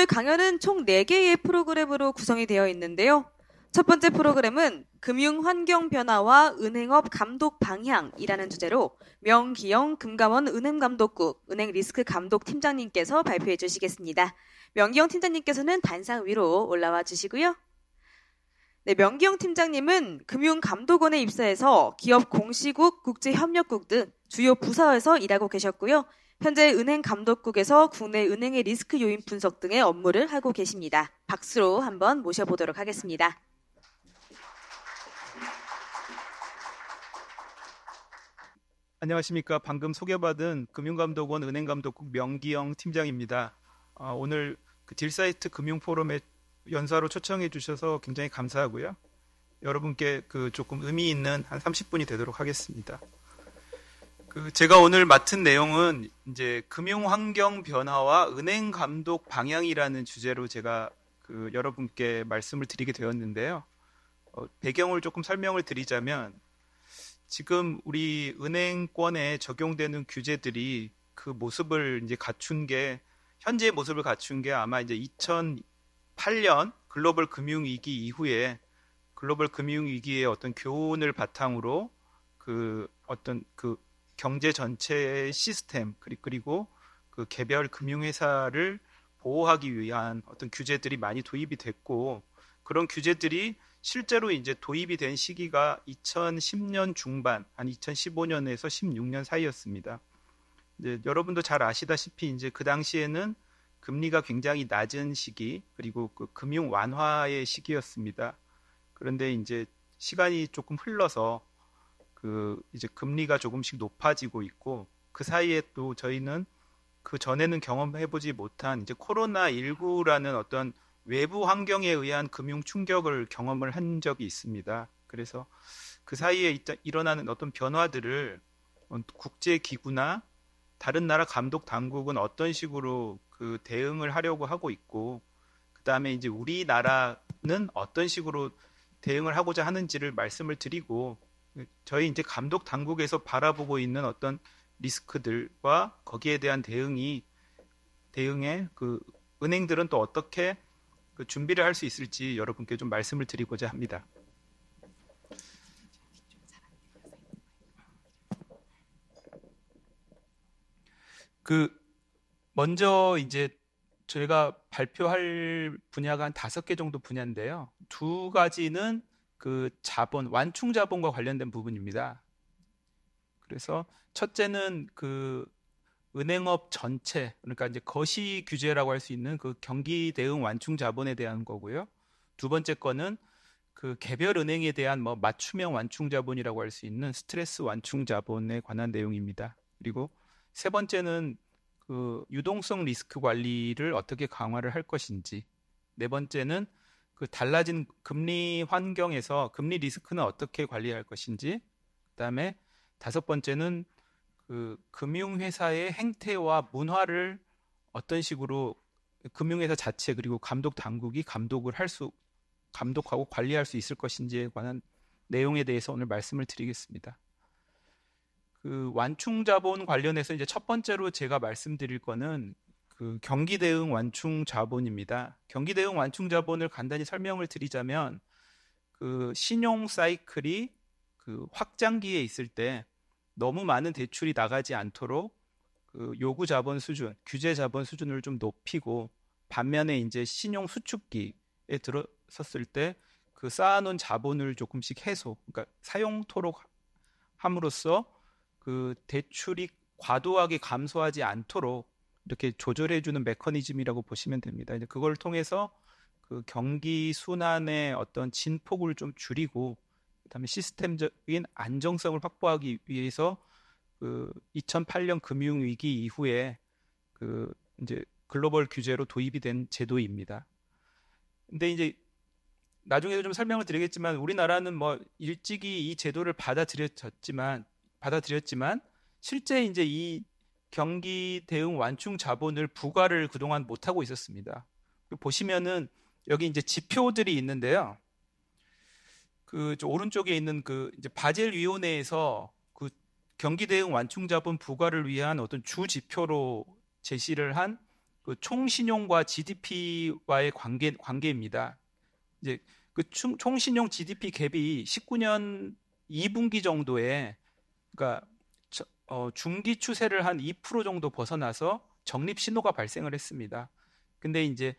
오늘 강연은 총 4개의 프로그램으로 구성이 되어 있는데요. 첫 번째 프로그램은 금융환경 변화와 은행업 감독 방향이라는 주제로 명기영 금감원 은행감독국 은행리스크감독팀장님께서 발표해 주시겠습니다. 명기영 팀장님께서는 단상 위로 올라와 주시고요. 네, 명기영 팀장님은 금융감독원에 입사해서 기업 공시국, 국제협력국 등 주요 부서에서 일하고 계셨고요. 현재 은행감독국에서 국내 은행의 리스크 요인 분석 등의 업무를 하고 계십니다. 박수로 한번 모셔보도록 하겠습니다. 안녕하십니까. 방금 소개받은 금융감독원 은행감독국 명기영 팀장입니다. 오늘 딜사이트 금융포럼에 연사로 초청해 주셔서 굉장히 감사하고요. 여러분께 조금 의미 있는 한 30분이 되도록 하겠습니다. 제가 오늘 맡은 내용은 이제 금융환경 변화와 은행 감독 방향이라는 주제로 제가 여러분께 말씀을 드리게 되었는데요. 배경을 조금 설명을 드리자면 지금 우리 은행권에 적용되는 규제들이 그 모습을 이제 갖춘 게 현재의 모습을 갖춘 게 아마 이제 2008년 글로벌 금융위기 이후에 글로벌 금융위기의 어떤 교훈을 바탕으로 어떤 경제 전체의 시스템 그리고 개별 금융회사를 보호하기 위한 어떤 규제들이 많이 도입이 됐고 그런 규제들이 실제로 이제 도입이 된 시기가 2010년 중반, 한 2015년에서 16년 사이였습니다. 이제 여러분도 잘 아시다시피 이제 그 당시에는 금리가 굉장히 낮은 시기, 그리고 금융 완화의 시기였습니다. 그런데 이제 시간이 조금 흘러서 이제 금리가 조금씩 높아지고 있고 그 사이에 또 저희는 그 전에는 경험해보지 못한 이제 코로나19라는 어떤 외부 환경에 의한 금융 충격을 경험을 한 적이 있습니다. 그래서 그 사이에 일어나는 어떤 변화들을 국제기구나 다른 나라 감독 당국은 어떤 식으로 대응을 하려고 하고 있고, 그 다음에 이제 우리나라는 어떤 식으로 대응을 하고자 하는지를 말씀을 드리고, 저희 이제 감독 당국에서 바라보고 있는 어떤 리스크들과 거기에 대한 대응에 은행들은 또 어떻게 준비를 할 수 있을지 여러분께 좀 말씀을 드리고자 합니다. 먼저 이제 저희가 발표할 분야가 한 5개 정도 분야인데요. 2가지는 자본, 완충 자본과 관련된 부분입니다. 그래서 첫째는 은행업 전체, 그러니까 이제 거시 규제라고 할 수 있는 경기 대응 완충 자본에 대한 거고요. 2번째 거는 개별 은행에 대한 맞춤형 완충 자본이라고 할 수 있는 스트레스 완충 자본에 관한 내용입니다. 그리고 3번째는 유동성 리스크 관리를 어떻게 강화를 할 것인지, 4번째는 달라진 금리 환경에서 금리 리스크는 어떻게 관리할 것인지, 그다음에 5번째는 금융회사의 행태와 문화를 어떤 식으로 금융회사 자체 그리고 감독 당국이 감독하고 관리할 수 있을 것인지에 관한 내용에 대해서 오늘 말씀을 드리겠습니다. 완충 자본 관련해서 이제 첫 번째로 제가 말씀드릴 거는 경기 대응 완충 자본입니다. 경기 대응 완충 자본을 간단히 설명을 드리자면 신용 사이클이 확장기에 있을 때 너무 많은 대출이 나가지 않도록 요구 자본 수준, 규제 자본 수준을 좀 높이고, 반면에 이제 신용 수축기에 들어섰을 때 쌓아놓은 자본을 조금씩 그러니까 사용토록 함으로써 대출이 과도하게 감소하지 않도록 이렇게 조절해주는 메커니즘이라고 보시면 됩니다. 이제 그걸 통해서 경기 순환의 어떤 진폭을 좀 줄이고, 그다음에 시스템적인 안정성을 확보하기 위해서 2008년 금융위기 이후에 이제 글로벌 규제로 도입이 된 제도입니다. 근데 이제 나중에도 좀 설명을 드리겠지만 우리나라는 일찍이 이 제도를 받아들였지만 실제 이제 이 경기 대응 완충 자본을 부과를 그동안 못하고 있었습니다. 보시면은 여기 이제 지표들이 있는데요. 저 오른쪽에 있는 이제 바젤 위원회에서 경기 대응 완충 자본 부과를 위한 어떤 주 지표로 제시를 한 그 총신용과 GDP와의 관계입니다. 이제 그 총신용 GDP 갭이 19년 2분기 정도에 그러니까 중기 추세를 한 2% 정도 벗어나서 적립 신호가 발생을 했습니다. 근데 이제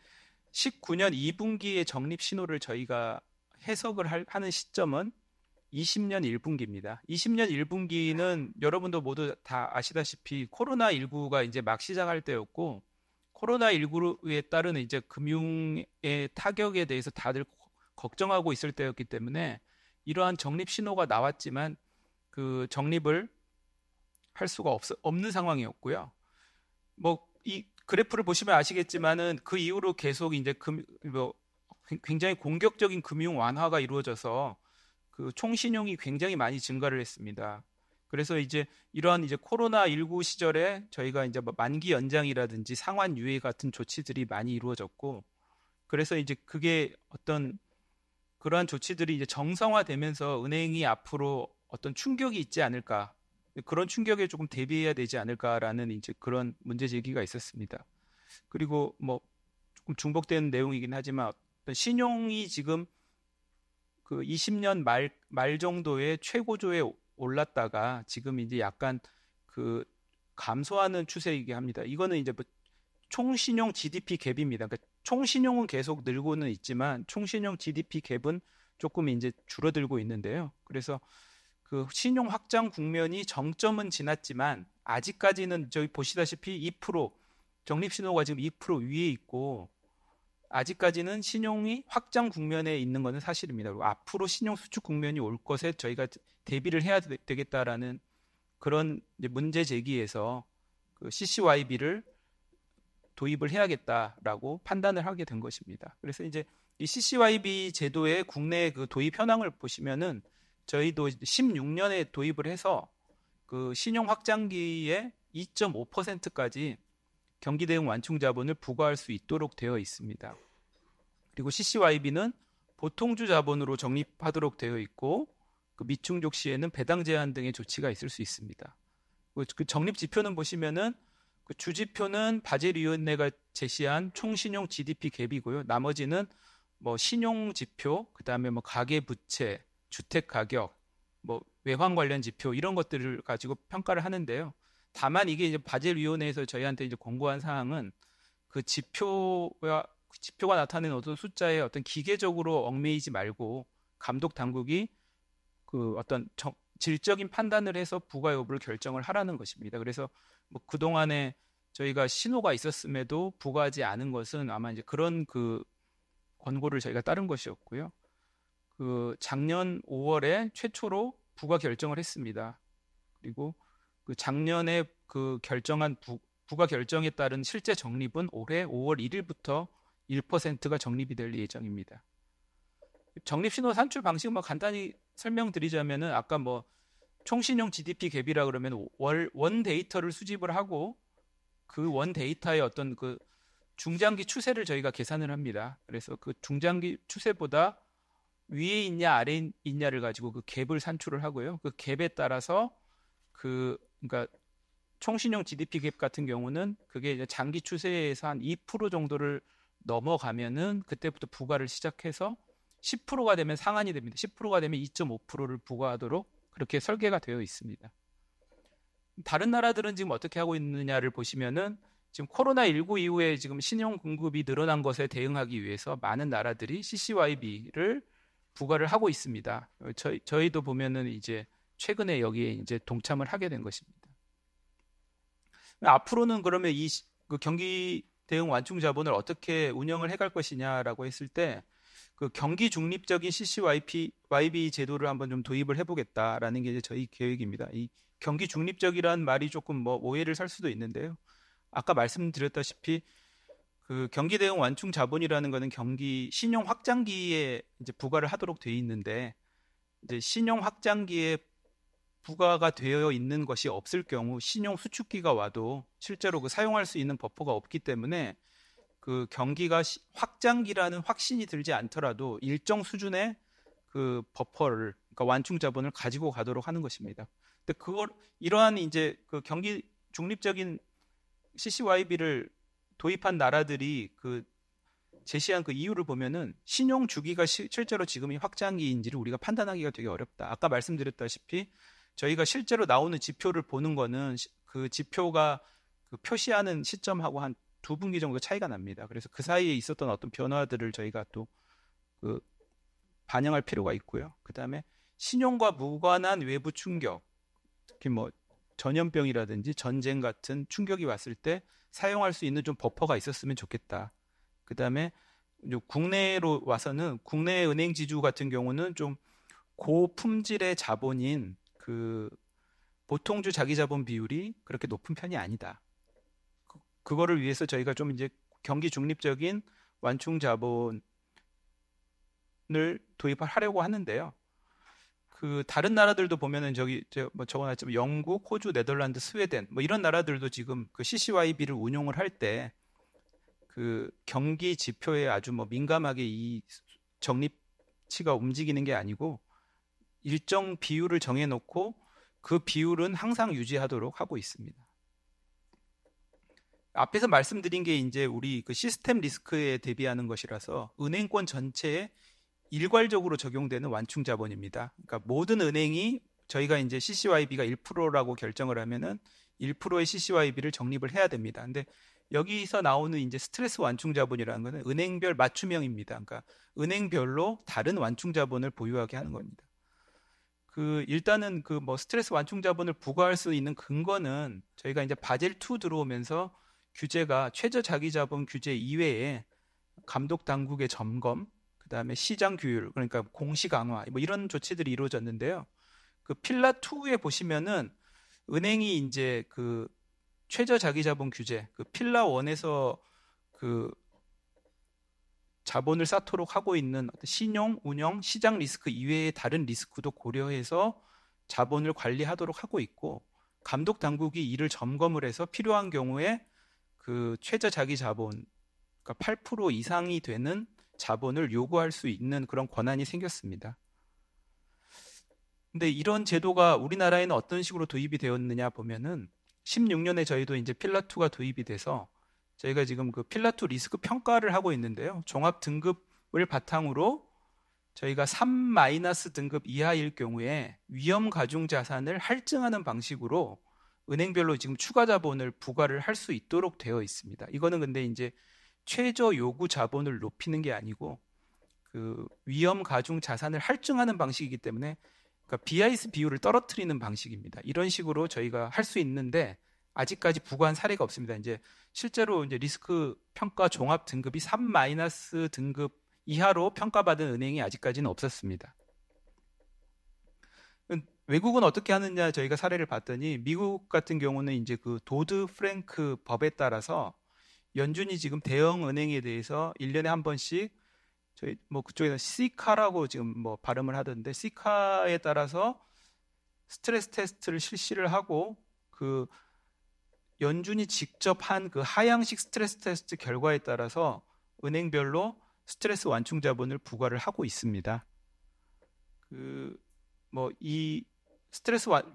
19년 2분기의 적립 신호를 저희가 해석을 하는 시점은 20년 1분기입니다. 20년 1분기는 여러분도 모두 다 아시다시피 코로나19가 이제 막 시작할 때였고, 코로나19에 따른 이제 금융의 타격에 대해서 다들 걱정하고 있을 때였기 때문에 이러한 적립 신호가 나왔지만 그 적립을 할 수가 없는 상황이었고요. 뭐 이 그래프를 보시면 아시겠지만은 그 이후로 계속 이제 굉장히 공격적인 금융 완화가 이루어져서 그 총신용이 굉장히 많이 증가를 했습니다. 그래서 이제 이러한 이제 코로나19 시절에 저희가 이제 뭐 만기 연장이라든지 상환 유예 같은 조치들이 많이 이루어졌고, 그래서 이제 그게 어떤 그러한 조치들이 이제 정상화되면서 은행이 앞으로 어떤 충격이 있지 않을까, 그런 충격에 조금 대비해야 되지 않을까라는 이제 그런 문제 제기가 있었습니다. 그리고 뭐 조금 중복되는 내용이긴 하지만 어떤 신용이 지금 그 20년 말 정도의 최고조에 올랐다가 지금 이제 약간 그 감소하는 추세이긴 합니다. 이거는 이제 뭐 총신용 GDP 갭입니다. 그러니까 총신용은 계속 늘고는 있지만 총신용 GDP 갭은 조금 이제 줄어들고 있는데요. 그래서 그 신용 확장 국면이 정점은 지났지만 아직까지는 저희 보시다시피 2% 적립 신호가 지금 2% 위에 있고 아직까지는 신용이 확장 국면에 있는 것은 사실입니다. 그리고 앞으로 신용 수축 국면이 올 것에 저희가 대비를 해야 되겠다라는 그런 이제 문제 제기에서 그 CCYB를 도입을 해야겠다라고 판단을 하게 된 것입니다. 그래서 이제 이 CCYB 제도의 국내 그 도입 현황을 보시면은 저희도 16년에 도입을 해서 그 신용 확장기에 2.5%까지 경기 대응 완충 자본을 부과할 수 있도록 되어 있습니다. 그리고 CCYB는 보통주 자본으로 적립하도록 되어 있고 그 미충족 시에는 배당 제한 등의 조치가 있을 수 있습니다. 그 적립 지표는 보시면은 그 주지표는 바젤위원회가 제시한 총신용 GDP 갭이고요. 나머지는 뭐 신용 지표, 그다음에 뭐 가계 부채, 주택 가격, 뭐 외환 관련 지표 이런 것들을 가지고 평가를 하는데요. 다만 이게 이제 바젤위원회에서 저희한테 이제 권고한 사항은 그 지표가 나타내는 어떤 숫자에 어떤 기계적으로 얽매이지 말고 감독 당국이 그 어떤 질적인 판단을 해서 부과 여부를 결정을 하라는 것입니다. 그래서 뭐 그동안에 저희가 신호가 있었음에도 부과하지 않은 것은 아마 이제 그런 그 권고를 저희가 따른 것이었고요. 그 작년 5월에 최초로 부과 결정을 했습니다. 그리고 그 작년에 그 결정한 부과 결정에 따른 실제 적립은 올해 5월 1일부터 1%가 적립이 될 예정입니다. 적립 신호 산출 방식 뭐 간단히 설명드리자면은 아까 뭐 총신용 GDP 갭이라 그러면 원 데이터를 수집을 하고 그 원 데이터의 어떤 그 중장기 추세를 저희가 계산을 합니다. 그래서 그 중장기 추세보다 위에 있냐 아래에 있냐를 가지고 그 갭을 산출을 하고요. 그 갭에 따라서 그러니까 총신용 GDP 갭 같은 경우는 그게 이제 장기 추세에서 한 2% 정도를 넘어가면은 그때부터 부과를 시작해서 10%가 되면 상한이 됩니다. 10%가 되면 2.5%를 부과하도록 그렇게 설계가 되어 있습니다. 다른 나라들은 지금 어떻게 하고 있느냐를 보시면은 지금 코로나19 이후에 지금 신용 공급이 늘어난 것에 대응하기 위해서 많은 나라들이 CCYB를 부과를 하고 있습니다. 저희도 보면은 이제 최근에 여기에 이제 동참을 하게 된 것입니다. 앞으로는 그러면 그 경기 대응 완충 자본을 어떻게 운영을 해갈 것이냐라고 했을 때 그 경기 중립적인 CCYB 제도를 한번 좀 도입을 해보겠다라는 게 이제 저희 계획입니다. 이 경기 중립적이라는 말이 조금 뭐 오해를 살 수도 있는데요. 아까 말씀드렸다시피 그 경기 대응 완충 자본이라는 거는 경기 신용 확장기에 이제 부과를 하도록 되어 있는데 이제 신용 확장기에 부과가 되어 있는 것이 없을 경우 신용 수축기가 와도 실제로 그 사용할 수 있는 버퍼가 없기 때문에 그 경기가 확장기라는 확신이 들지 않더라도 일정 수준의 그 버퍼를 그러니까 완충 자본을 가지고 가도록 하는 것입니다. 근데 이러한 이제 그 경기 중립적인 CCYB를 도입한 나라들이 그 제시한 그 이유를 보면은 신용 주기가 실제로 지금이 확장기인지를 우리가 판단하기가 되게 어렵다. 아까 말씀드렸다시피 저희가 실제로 나오는 지표를 보는 거는 그 지표가 그 표시하는 시점하고 한 두 분기 정도 차이가 납니다. 그래서 그 사이에 있었던 어떤 변화들을 저희가 또 그 반영할 필요가 있고요. 그 다음에 신용과 무관한 외부 충격, 특히 뭐 전염병이라든지 전쟁 같은 충격이 왔을 때 사용할 수 있는 좀 버퍼가 있었으면 좋겠다. 그 다음에 국내로 와서는 국내 은행 지주 같은 경우는 좀 고품질의 자본인 그 보통주 자기 자본 비율이 그렇게 높은 편이 아니다. 그거를 위해서 저희가 좀 이제 경기 중립적인 완충 자본을 도입하려고 하는데요. 그 다른 나라들도 보면은 저기 뭐 적어놨지만 영국, 호주, 네덜란드, 스웨덴 뭐 이런 나라들도 지금 그 CCYB를 운용을 할 때 그 경기 지표에 아주 뭐 민감하게 이 적립치가 움직이는 게 아니고 일정 비율을 정해놓고 그 비율은 항상 유지하도록 하고 있습니다. 앞에서 말씀드린 게 이제 우리 그 시스템 리스크에 대비하는 것이라서 은행권 전체에 일괄적으로 적용되는 완충 자본입니다. 그러니까 모든 은행이 저희가 이제 CCYB가 1%라고 결정을 하면은 1%의 CCYB를 적립을 해야 됩니다. 근데 여기서 나오는 이제 스트레스 완충 자본이라는 것은 은행별 맞춤형입니다. 그러니까 은행별로 다른 완충 자본을 보유하게 하는 겁니다. 그 일단은 그 뭐 스트레스 완충 자본을 부과할 수 있는 근거는 저희가 이제 바젤 2 들어오면서 규제가 최저 자기 자본 규제 이외에 감독 당국의 점검, 그다음에 시장 규율, 그러니까 공시 강화 뭐 이런 조치들이 이루어졌는데요. 그 필라 2에 보시면은 은행이 이제 그 최저 자기 자본 규제, 그 필라 1에서 그 자본을 쌓도록 하고 있는 신용, 운영, 시장 리스크 이외의 다른 리스크도 고려해서 자본을 관리하도록 하고 있고, 감독 당국이 이를 점검을 해서 필요한 경우에 그 최저 자기 자본, 그러니까 8% 이상이 되는 자본을 요구할 수 있는 그런 권한이 생겼습니다. 근데 이런 제도가 우리나라에는 어떤 식으로 도입이 되었느냐 보면은 16년에 저희도 이제 필라2가 도입이 돼서 저희가 지금 그 필라2 리스크 평가를 하고 있는데요. 종합 등급을 바탕으로 저희가 3- 등급 이하일 경우에 위험 가중 자산을 할증하는 방식으로 은행별로 지금 추가 자본을 부과를 할 수 있도록 되어 있습니다. 이거는 근데 이제 최저 요구 자본을 높이는 게 아니고 그 위험 가중 자산을 할증하는 방식이기 때문에 그러니까 BIS 비율을 떨어뜨리는 방식입니다. 이런 식으로 저희가 할 수 있는데 아직까지 부과한 사례가 없습니다. 이제 실제로 이제 리스크 평가 종합 등급이 3- 등급 이하로 평가받은 은행이 아직까지는 없었습니다. 외국은 어떻게 하느냐 저희가 사례를 봤더니 미국 같은 경우는 이제 그 도드 프랭크 법에 따라서 연준이 지금 대형 은행에 대해서 1년에 한 번씩 저희 뭐 그쪽에서 시카라고 지금 뭐 발음을 하던데 시카에 따라서 스트레스 테스트를 실시를 하고 그 연준이 직접 한 그 하향식 스트레스 테스트 결과에 따라서 은행별로 스트레스 완충 자본을 부과를 하고 있습니다. 그 뭐 이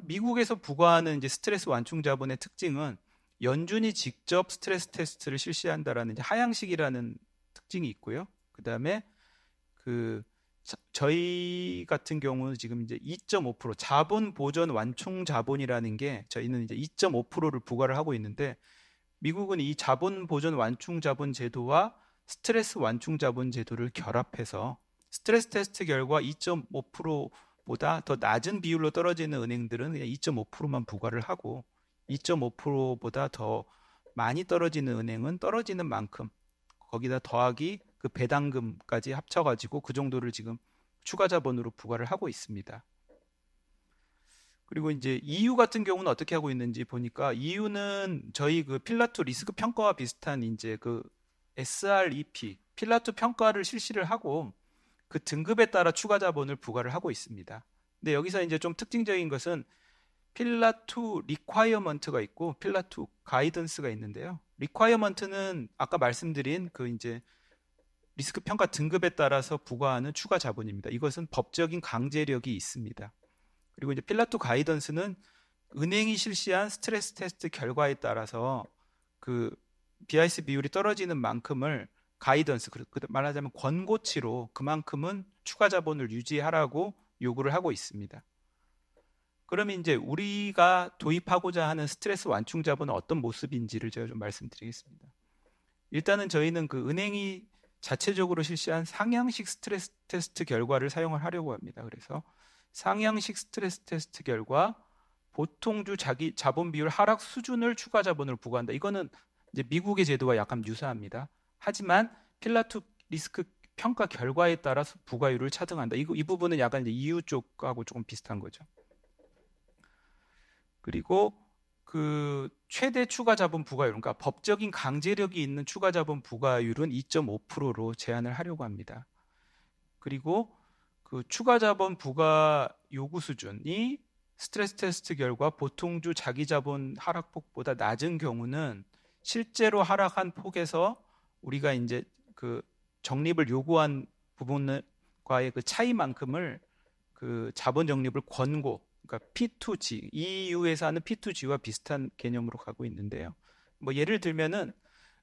미국에서 부과하는 이제 스트레스 완충 자본의 특징은 연준이 직접 스트레스 테스트를 실시한다라는 이제 하향식이라는 특징이 있고요. 그다음에 그 저희 같은 경우는 지금 이제 2.5% 자본 보전 완충 자본이라는 게 저희는 이제 2.5%를 부과를 하고 있는데 미국은 이 자본 보전 완충 자본 제도와 스트레스 완충 자본 제도를 결합해서 스트레스 테스트 결과 2.5%보다 더 낮은 비율로 떨어지는 은행들은 그냥 2.5%만 부과를 하고 2.5%보다 더 많이 떨어지는 은행은 떨어지는 만큼 거기다 더하기 그 배당금까지 합쳐가지고 그 정도를 지금 추가 자본으로 부과를 하고 있습니다. 그리고 이제 EU 같은 경우는 어떻게 하고 있는지 보니까 EU는 저희 그 필라2 리스크 평가와 비슷한 이제 그 SREP 필라2 평가를 실시를 하고 그 등급에 따라 추가 자본을 부과를 하고 있습니다. 근데 여기서 이제 좀 특징적인 것은 필라2 리콰이어먼트가 있고 필라2 가이던스가 있는데요. 리콰이어먼트는 아까 말씀드린 그 이제 리스크 평가 등급에 따라서 부과하는 추가 자본입니다. 이것은 법적인 강제력이 있습니다. 그리고 이제 필라2 가이던스는 은행이 실시한 스트레스 테스트 결과에 따라서 그 BIS 비율이 떨어지는 만큼을 가이던스, 말하자면 권고치로 그만큼은 추가 자본을 유지하라고 요구를 하고 있습니다. 그러면 이제 우리가 도입하고자 하는 스트레스 완충 자본은 어떤 모습인지를 제가 좀 말씀드리겠습니다. 일단은 저희는 그 은행이 자체적으로 실시한 상향식 스트레스 테스트 결과를 사용을 하려고 합니다. 그래서 상향식 스트레스 테스트 결과 보통주 자본 비율 하락 수준을 추가 자본으로 부과한다. 이거는 이제 미국의 제도와 약간 유사합니다. 하지만 필라투 리스크 평가 결과에 따라서 부과율을 차등한다. 이 부분은 약간 이제 EU 쪽하고 조금 비슷한 거죠. 그리고 그 최대 추가 자본 부과율, 그러니까 법적인 강제력이 있는 추가 자본 부과율은 2.5%로 제한을 하려고 합니다. 그리고 그 추가 자본 부과 요구 수준이 스트레스 테스트 결과 보통주 자기 자본 하락폭보다 낮은 경우는 실제로 하락한 폭에서 우리가 이제 그 적립을 요구한 부분과의 그 차이만큼을 그 자본 적립을 권고, 그러니까 P2G, EU에서 하는 P2G와 비슷한 개념으로 가고 있는데요. 뭐 예를 들면은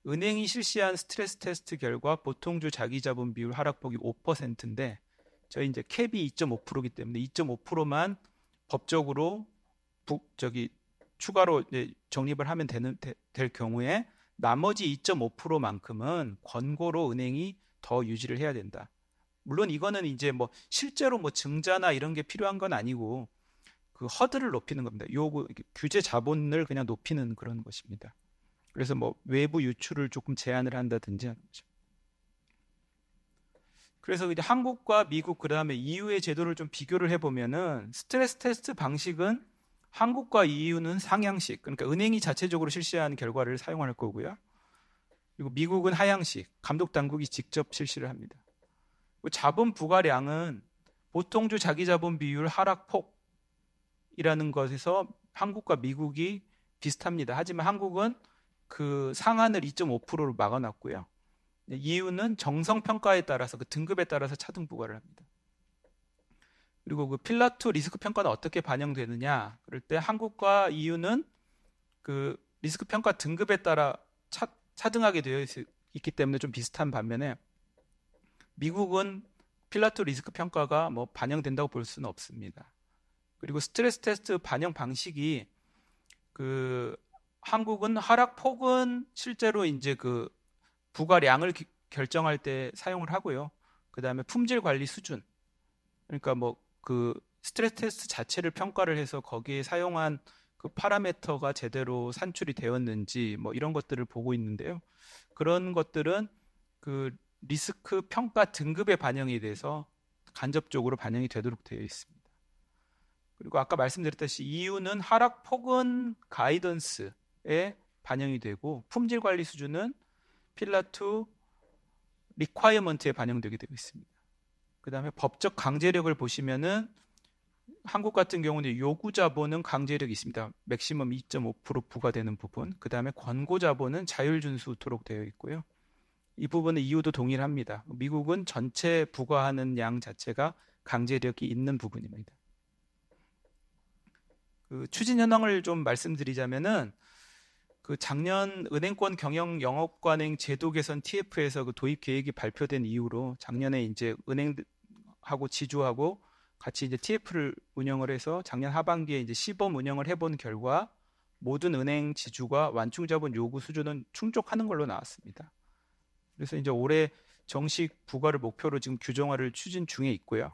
은행이 실시한 스트레스 테스트 결과 보통주 자기 자본 비율 하락폭이 5%인데 저희 이제 캡이 2.5%이기 때문에 2.5%만 법적으로 추가로 이제 적립을 하면 될 경우에 나머지 2.5%만큼은 권고로 은행이 더 유지를 해야 된다. 물론 이거는 이제 뭐 실제로 뭐 증자나 이런 게 필요한 건 아니고 그 허들을 높이는 겁니다. 요구 규제 자본을 그냥 높이는 그런 것입니다. 그래서 뭐 외부 유출을 조금 제한을 한다든지 하는 거죠. 그래서 이제 한국과 미국 그다음에 EU의 제도를 좀 비교를 해보면은 스트레스 테스트 방식은 한국과 EU는 상향식, 그러니까 은행이 자체적으로 실시한 결과를 사용할 거고요. 그리고 미국은 하향식, 감독 당국이 직접 실시를 합니다. 자본 부과량은 보통주 자기 자본 비율 하락폭이라는 것에서 한국과 미국이 비슷합니다. 하지만 한국은 그 상한을 2.5%로 막아놨고요. EU는 정성 평가에 따라서 그 등급에 따라서 차등 부과를 합니다. 그리고 그 필라투 리스크 평가는 어떻게 반영되느냐? 그럴 때 한국과 EU는 그 리스크 평가 등급에 따라 차등하게 되어 있기 때문에 좀 비슷한 반면에 미국은 필라투 리스크 평가가 뭐 반영된다고 볼 수는 없습니다. 그리고 스트레스 테스트 반영 방식이 그 한국은 하락폭은 실제로 이제 그 부과량을 결정할 때 사용을 하고요. 그 다음에 품질 관리 수준, 그러니까 뭐 그 스트레스 테스트 자체를 평가를 해서 거기에 사용한 그 파라미터가 제대로 산출이 되었는지 뭐 이런 것들을 보고 있는데요. 그런 것들은 그 리스크 평가 등급에 반영이 돼서 간접적으로 반영이 되도록 되어 있습니다. 그리고 아까 말씀드렸듯이 EU는 하락폭은 가이던스에 반영이 되고 품질 관리 수준은 필라투 리콰이어먼트에 반영되게 되고 있습니다. 그 다음에 법적 강제력을 보시면은 한국 같은 경우는 요구 자본은 강제력이 있습니다. 맥시멈 2.5% 부과되는 부분. 그 다음에 권고 자본은 자율 준수토록 되어 있고요. 이 부분은 EU도 동일합니다. 미국은 전체 부과하는 양 자체가 강제력이 있는 부분입니다. 그 추진 현황을 좀 말씀드리자면은 그 작년 은행권 경영 영업관행 제도 개선 TF에서 그 도입 계획이 발표된 이후로 작년에 이제 은행하고 지주하고 같이 이제 TF를 운영을 해서 작년 하반기에 이제 시범 운영을 해본 결과 모든 은행 지주가 완충 자본 요구 수준은 충족하는 걸로 나왔습니다. 그래서 이제 올해 정식 부과를 목표로 지금 규정화를 추진 중에 있고요.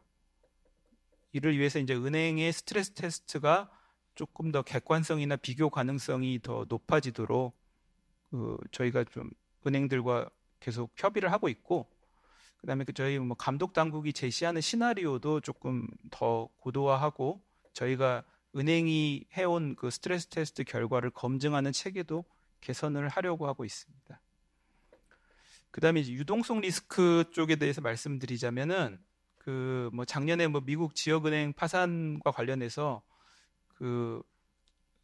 이를 위해서 이제 은행의 스트레스 테스트가 조금 더 객관성이나 비교 가능성이 더 높아지도록 저희가 좀 은행들과 계속 협의를 하고 있고, 그다음에 저희 뭐 감독 당국이 제시하는 시나리오도 조금 더 고도화하고 저희가 은행이 해온 그 스트레스 테스트 결과를 검증하는 체계도 개선을 하려고 하고 있습니다. 그다음에 이제 유동성 리스크 쪽에 대해서 말씀드리자면은 그 뭐 작년에 뭐 미국 지역은행 파산과 관련해서 그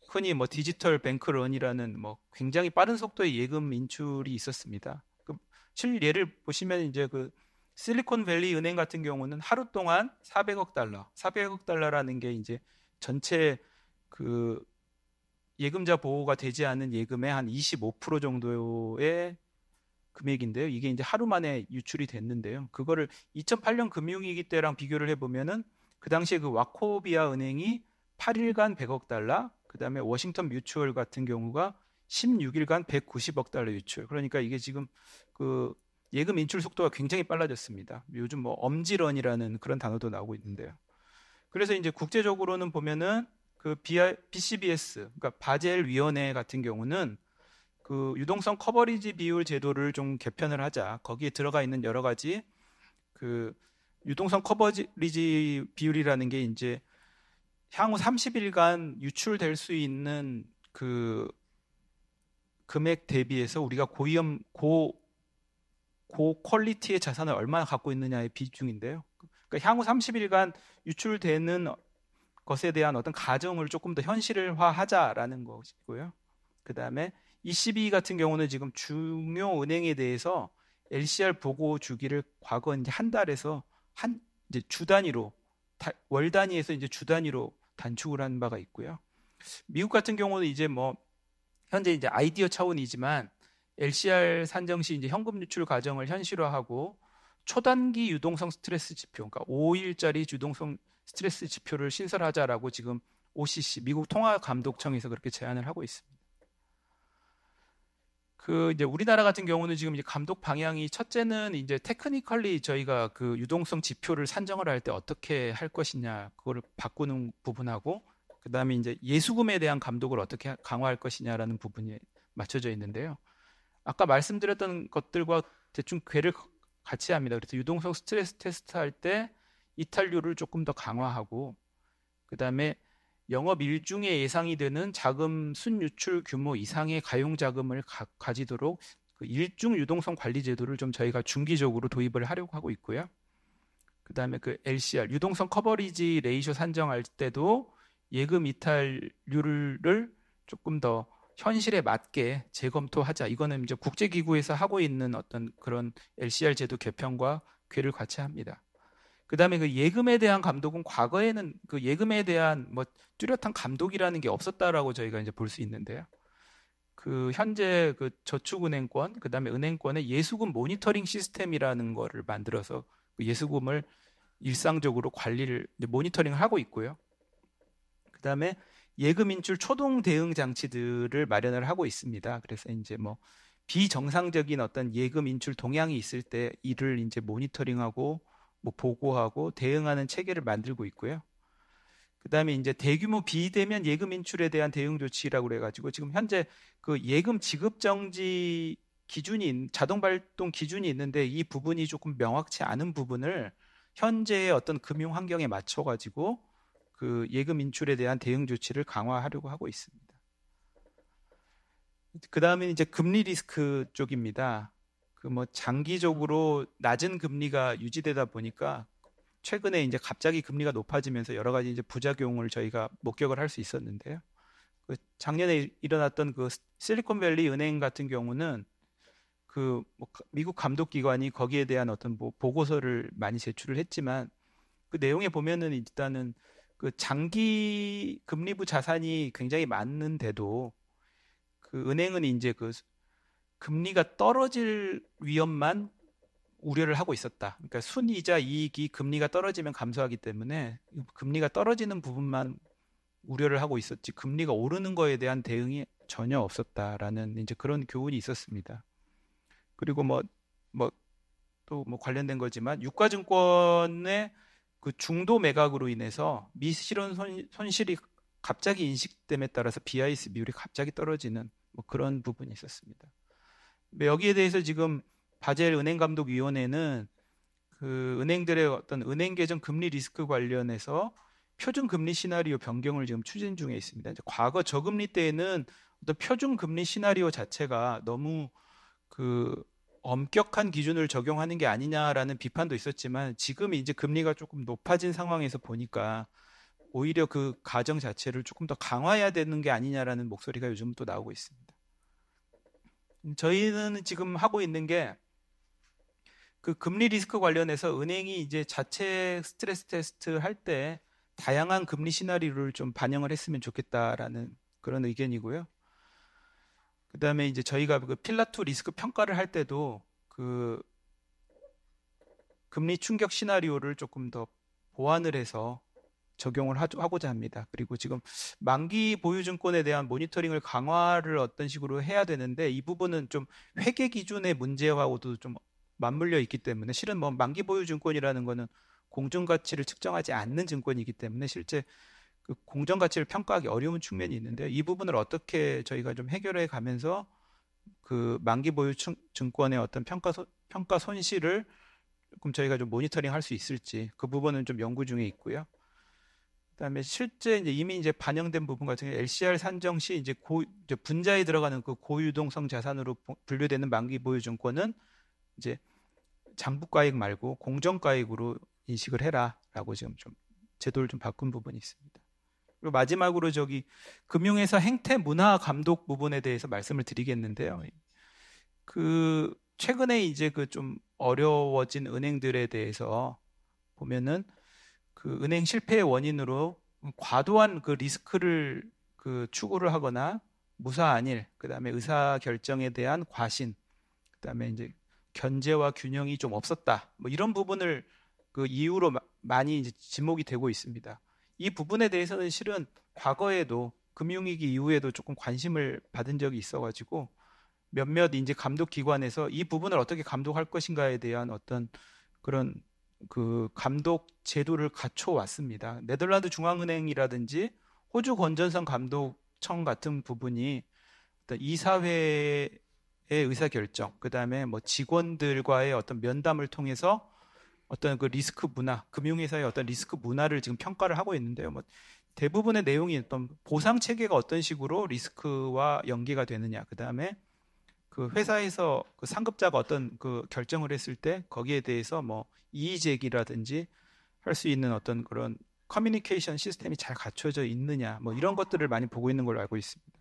흔히 뭐 디지털 뱅크런이라는 뭐 굉장히 빠른 속도의 예금 인출이 있었습니다. 그 실예를 보시면 이제 그 실리콘밸리 은행 같은 경우는 하루 동안 400억 달러라는 게 이제 전체 그 예금자 보호가 되지 않은 예금의 한 25% 정도의 금액인데요. 이게 이제 하루 만에 유출이 됐는데요. 그거를 2008년 금융위기 때랑 비교를 해보면은 그 당시에 그 와코비아 은행이 8일간 100억 달러, 그 다음에 워싱턴 뮤추얼 같은 경우가 16일간 190억 달러 유출. 그러니까 이게 지금 그 예금 인출 속도가 굉장히 빨라졌습니다. 요즘 뭐 엄지런이라는 그런 단어도 나오고 있는데요. 그래서 이제 국제적으로는 보면은 그 BCBS, 그러니까 바젤 위원회 같은 경우는 그 유동성 커버리지 비율 제도를 좀 개편을 하자. 거기에 들어가 있는 여러 가지 그 유동성 커버리지 비율이라는 게 이제 향후 30일간 유출될 수 있는 그 금액 대비해서 우리가 고 퀄리티의 자산을 얼마나 갖고 있느냐의 비중인데요. 그러니까 향후 30일간 유출되는 것에 대한 어떤 가정을 조금 더 현실화하자라는 것이고요. 그 다음에 ECB 같은 경우는 지금 중요 은행에 대해서 LCR 보고 주기를 과거 이제 한 달에서 이제 주 단위로 월 단위에서 이제 주 단위로 단축을 한 바가 있고요. 미국 같은 경우는 이제 뭐 현재 이제 아이디어 차원이지만 LCR 산정 시 이제 현금 유출 과정을 현실화하고 초단기 유동성 스트레스 지표, 그러니까 5일짜리 유동성 스트레스 지표를 신설하자라고 지금 OCC 미국 통화감독청에서 그렇게 제안을 하고 있습니다. 그 이제 우리나라 같은 경우는 지금 이제 감독 방향이 첫째는 이제 테크니컬리 저희가 그 유동성 지표를 산정을 할 때 어떻게 할 것이냐 그거를 바꾸는 부분하고 그 다음에 이제 예수금에 대한 감독을 어떻게 강화할 것이냐라는 부분이 맞춰져 있는데요. 아까 말씀드렸던 것들과 대충 궤를 같이 합니다. 그래서 유동성 스트레스 테스트 할 때 이탈률을 조금 더 강화하고 그 다음에 영업 일중에 예상이 되는 자금 순유출 규모 이상의 가용 자금을 가지도록 그 일중 유동성 관리 제도를 좀 저희가 중기적으로 도입을 하려고 하고 있고요. 그 다음에 그 LCR 유동성 커버리지 레이쇼 산정할 때도 예금 이탈률을 조금 더 현실에 맞게 재검토하자. 이거는 이제 국제기구에서 하고 있는 어떤 그런 LCR 제도 개편과 궤를 같이 합니다. 그 다음에 그 예금에 대한 감독은 과거에는 그 예금에 대한 뭐 뚜렷한 감독이라는 게 없었다라고 저희가 이제 볼 수 있는데요. 그 현재 그 저축은행권, 그 다음에 은행권의 예수금 모니터링 시스템이라는 거를 만들어서 그 예수금을 일상적으로 관리를 이제 모니터링을 하고 있고요. 그 다음에 예금 인출 초동 대응 장치들을 마련을 하고 있습니다. 그래서 이제 뭐 비정상적인 어떤 예금 인출 동향이 있을 때 이를 이제 모니터링하고 뭐 보고하고 대응하는 체계를 만들고 있고요. 그 다음에 이제 대규모 비대면 예금 인출에 대한 대응 조치라고 그래가지고 지금 현재 그 예금 지급 정지 기준이 자동 발동 기준이 있는데 이 부분이 조금 명확치 않은 부분을 현재의 어떤 금융 환경에 맞춰가지고 그 예금 인출에 대한 대응 조치를 강화하려고 하고 있습니다. 그 다음에 이제 금리 리스크 쪽입니다. 그 뭐 장기적으로 낮은 금리가 유지되다 보니까 최근에 이제 갑자기 금리가 높아지면서 여러 가지 이제 부작용을 저희가 목격을 할 수 있었는데요. 그 작년에 일어났던 그 실리콘밸리 은행 같은 경우는 그 뭐 미국 감독기관이 거기에 대한 어떤 뭐 보고서를 많이 제출을 했지만 그 내용에 보면은 일단은 그 장기 금리부 자산이 굉장히 많은데도 그 은행은 이제 그 금리가 떨어질 위험만 우려를 하고 있었다. 그러니까 순이자 이익이 금리가 떨어지면 감소하기 때문에 금리가 떨어지는 부분만 우려를 하고 있었지 금리가 오르는 거에 대한 대응이 전혀 없었다라는 이제 그런 교훈이 있었습니다. 그리고 또 관련된 거지만 유가증권의 그 중도 매각으로 인해서 미실현 손실이 갑자기 인식됨에 따라서 BIS 비율이 갑자기 떨어지는 뭐 그런 부분이 있었습니다. 여기에 대해서 지금 바젤 은행감독위원회는 그 은행들의 어떤 은행 계정 금리 리스크 관련해서 표준 금리 시나리오 변경을 지금 추진 중에 있습니다. 이제 과거 저금리 때에는 어떤 표준 금리 시나리오 자체가 너무 그 엄격한 기준을 적용하는 게 아니냐라는 비판도 있었지만 지금 이제 금리가 조금 높아진 상황에서 보니까 오히려 그 가정 자체를 조금 더 강화해야 되는 게 아니냐라는 목소리가 요즘 또 나오고 있습니다. 저희는 지금 하고 있는 게 그 금리 리스크 관련해서 은행이 이제 자체 스트레스 테스트 할 때 다양한 금리 시나리오를 좀 반영을 했으면 좋겠다라는 그런 의견이고요. 그다음에 이제 저희가 그 필라2 리스크 평가를 할 때도 그 금리 충격 시나리오를 조금 더 보완을 해서 적용을 하고자 합니다. 그리고 지금 만기 보유증권에 대한 모니터링을 강화를 어떤 식으로 해야 되는데 이 부분은 좀 회계 기준의 문제와도 좀 맞물려 있기 때문에 실은 뭐 만기 보유증권이라는 거는 공정가치를 측정하지 않는 증권이기 때문에 실제 그 공정가치를 평가하기 어려운 측면이 있는데 이 부분을 어떻게 저희가 좀 해결해 가면서 그 만기 보유 증권의 어떤 평가 손실을 조금 저희가 좀 모니터링 할 수 있을지 그 부분은 좀 연구 중에 있고요. 그다음에 실제 이미 반영된 부분 같은 경우 LCR 산정 시 이제 분자에 들어가는 그 고유동성 자산으로 분류되는 만기 보유 증권은 이제 장부가액 말고 공정가액으로 인식을 해라라고 지금 좀 제도를 좀 바꾼 부분이 있습니다. 그리고 마지막으로 금융회사 행태 문화 감독 부분에 대해서 말씀을 드리겠는데요. 그 최근에 이제 그 좀 어려워진 은행들에 대해서 보면은 그 은행 실패의 원인으로 과도한 그 리스크를 그 추구를 하거나 무사안일, 그다음에 의사 결정에 대한 과신, 그다음에 이제 견제와 균형이 좀 없었다. 뭐 이런 부분을 그 이유로 많이 이제 지목이 되고 있습니다. 이 부분에 대해서는 실은 과거에도 금융위기 이후에도 조금 관심을 받은 적이 있어가지고 몇몇 이제 감독 기관에서 이 부분을 어떻게 감독할 것인가에 대한 어떤 그런 그 감독 제도를 갖춰 왔습니다. 네덜란드 중앙은행이라든지 호주 건전성 감독청 같은 부분이 어떤 이사회의 의사결정, 그 다음에 뭐 직원들과의 어떤 면담을 통해서 어떤 그 리스크 문화, 금융회사의 어떤 리스크 문화를 지금 평가를 하고 있는데요. 뭐 대부분의 내용이 어떤 보상 체계가 어떤 식으로 리스크와 연계가 되느냐, 그 다음에 그 회사에서 그 상급자가 어떤 그 결정을 했을 때 거기에 대해서 뭐 이의 제기라든지 할 수 있는 어떤 그런 커뮤니케이션 시스템이 잘 갖춰져 있느냐, 뭐 이런 것들을 많이 보고 있는 걸로 알고 있습니다.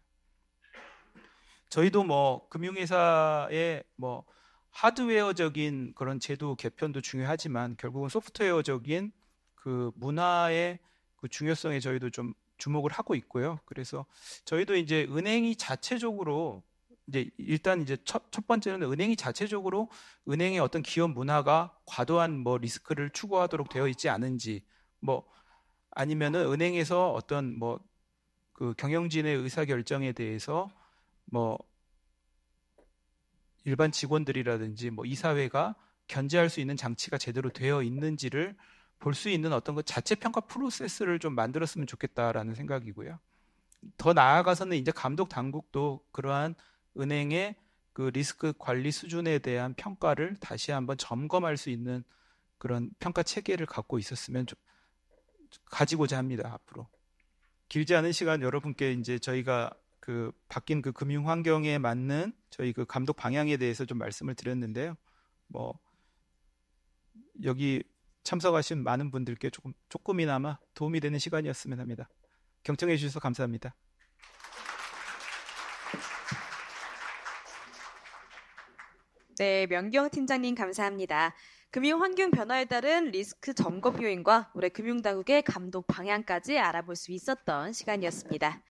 저희도 뭐 금융회사의 뭐 하드웨어적인 그런 제도 개편도 중요하지만 결국은 소프트웨어적인 그 문화의 그 중요성에 저희도 좀 주목을 하고 있고요. 그래서 저희도 이제 은행이 자체적으로 이제 일단 이제 첫 번째는 은행이 자체적으로 은행의 어떤 기업 문화가 과도한 뭐 리스크를 추구하도록 되어 있지 않은지, 뭐 아니면은 은행에서 어떤 뭐 그 경영진의 의사 결정에 대해서 뭐 일반 직원들이라든지 뭐 이사회가 견제할 수 있는 장치가 제대로 되어 있는지를 볼 수 있는 어떤 그 자체 평가 프로세스를 좀 만들었으면 좋겠다라는 생각이고요. 더 나아가서는 이제 감독 당국도 그러한 은행의 그 리스크 관리 수준에 대한 평가를 다시 한번 점검할 수 있는 그런 평가 체계를 갖고 있었으면 가지고자 합니다. 앞으로 길지 않은 시간 여러분께 이제 저희가 그 바뀐 그 금융 환경에 맞는 저희 그 감독 방향에 대해서 좀 말씀을 드렸는데요. 뭐 여기 참석하신 많은 분들께 조금이나마 도움이 되는 시간이었으면 합니다. 경청해 주셔서 감사합니다. 네, 명경 팀장님 감사합니다. 금융 환경 변화에 따른 리스크 점검 요인과 올해 금융당국의 감독 방향까지 알아볼 수 있었던 시간이었습니다.